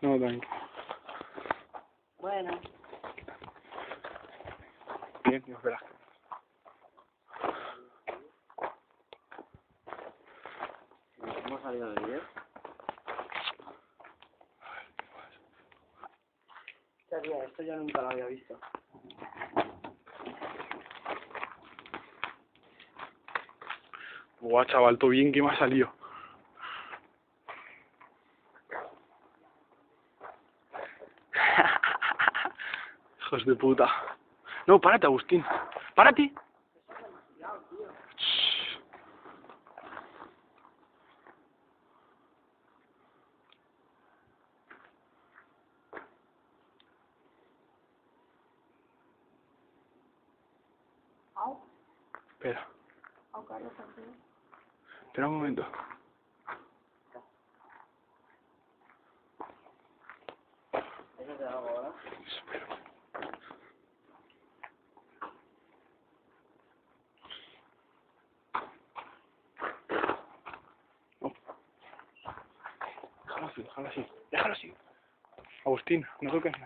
No, tranqui. Bueno. Bien, Dios verás. ¿Cómo ha salido el vídeo? Tía, esto yo nunca lo había visto. Buah, chaval, todo bien que me ha salido. Hijos de puta. No, párate, Agustín. ¡Párate! Au. Espera. Au, Carlos, tranquilo. Espera un momento. ¿Eso te hago ahora? Espera. No. Déjalo así, déjalo así. Déjalo así. Agustín, no toques nada.